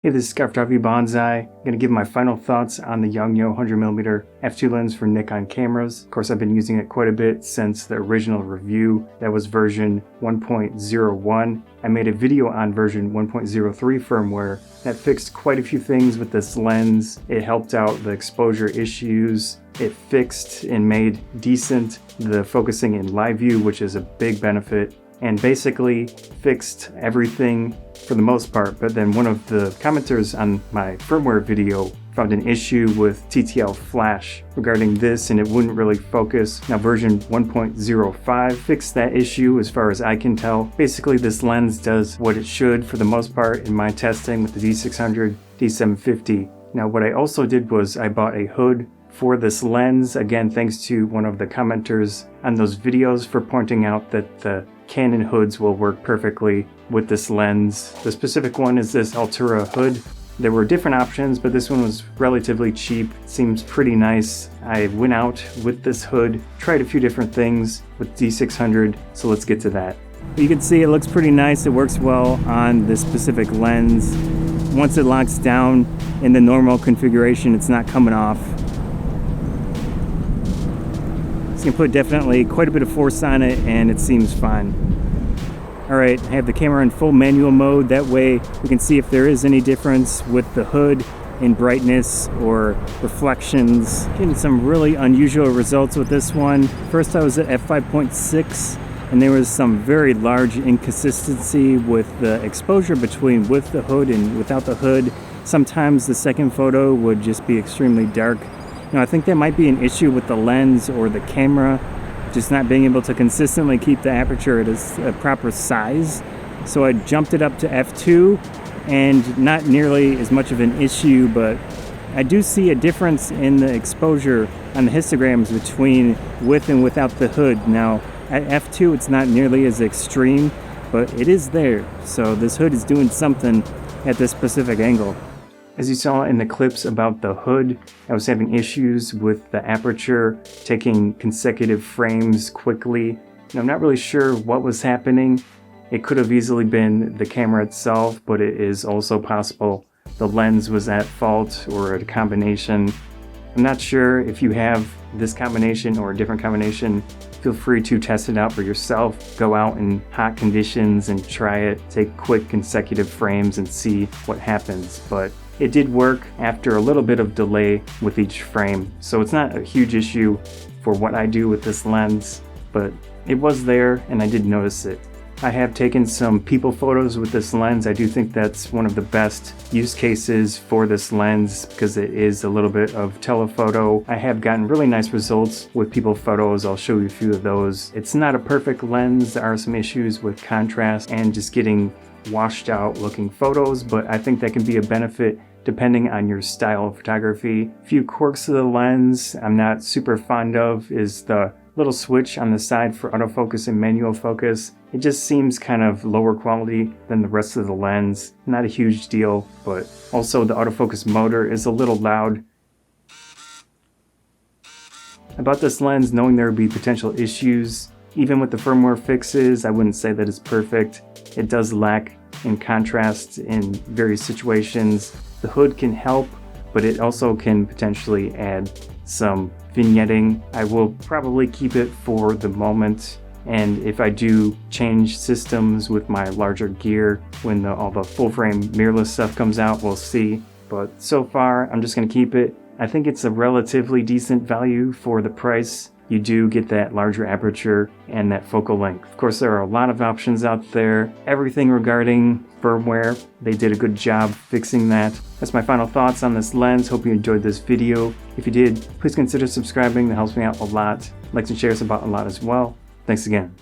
Hey, this is Scarf Photography Bonsai. I'm going to give my final thoughts on the Yongnuo 100mm f2 lens for Nikon cameras. Of course, I've been using it quite a bit since the original review. That was version 1.01. I made a video on version 1.03 firmware that fixed quite a few things with this lens. It helped out the exposure issues. It fixed and made decent the focusing in live view, which is a big benefit, and basically fixed everything for the most part. But then one of the commenters on my firmware video found an issue with TTL flash regarding this, and it wouldn't really focus. Now version 1.05 fixed that issue as far as I can tell. Basically this lens does what it should for the most part in my testing with the D600, D750. Now what I also did was I bought a hood for this lens, again thanks to one of the commenters on those videos for pointing out that the Canon hoods will work perfectly with this lens. The specific one is this Altura hood. There were different options, but this one was relatively cheap. It seems pretty nice. I went out with this hood, tried a few different things with D600, so let's get to that. You can see it looks pretty nice. It works well on this specific lens. Once it locks down in the normal configuration, it's not coming off. So you can put definitely quite a bit of force on it and it seems fine. Alright, I have the camera in full manual mode. That way we can see if there is any difference with the hood in brightness or reflections. Getting some really unusual results with this one. First I was at f5.6 and there was some very large inconsistency with the exposure between with the hood and without the hood. Sometimes the second photo would just be extremely dark. Now I think that might be an issue with the lens or the camera, just not being able to consistently keep the aperture at a proper size. So I jumped it up to f2 and not nearly as much of an issue, but I do see a difference in the exposure on the histograms between with and without the hood. Now at f2 it's not nearly as extreme, but it is there. So this hood is doing something at this specific angle. As you saw in the clips about the hood, I was having issues with the aperture, taking consecutive frames quickly. And I'm not really sure what was happening. It could have easily been the camera itself, but it is also possible the lens was at fault or a combination. I'm not sure if you have this combination or a different combination. Feel free to test it out for yourself. Go out in hot conditions and try it. Take quick consecutive frames and see what happens. But it did work after a little bit of delay with each frame. So it's not a huge issue for what I do with this lens, but it was there and I did notice it. I have taken some people photos with this lens. I do think that's one of the best use cases for this lens because it is a little bit of telephoto. I have gotten really nice results with people photos. I'll show you a few of those. It's not a perfect lens. There are some issues with contrast and just getting washed out looking photos, but I think that can be a benefit depending on your style of photography. A few quirks of the lens I'm not super fond of is the little switch on the side for autofocus and manual focus. It just seems kind of lower quality than the rest of the lens. Not a huge deal, but also the autofocus motor is a little loud. I bought this lens knowing there would be potential issues. Even with the firmware fixes, I wouldn't say that it's perfect. It does lack in contrast in various situations. The hood can help, but it also can potentially add some vignetting. I will probably keep it for the moment, and if I do change systems with my larger gear when all the full frame mirrorless stuff comes out, we'll see. But so far I'm just going to keep it. I think it's a relatively decent value for the price. You do get that larger aperture and that focal length. Of course, there are a lot of options out there. Everything regarding firmware, they did a good job fixing that. That's my final thoughts on this lens. Hope you enjoyed this video. If you did, please consider subscribing. That helps me out a lot. Likes and shares about a lot as well. Thanks again.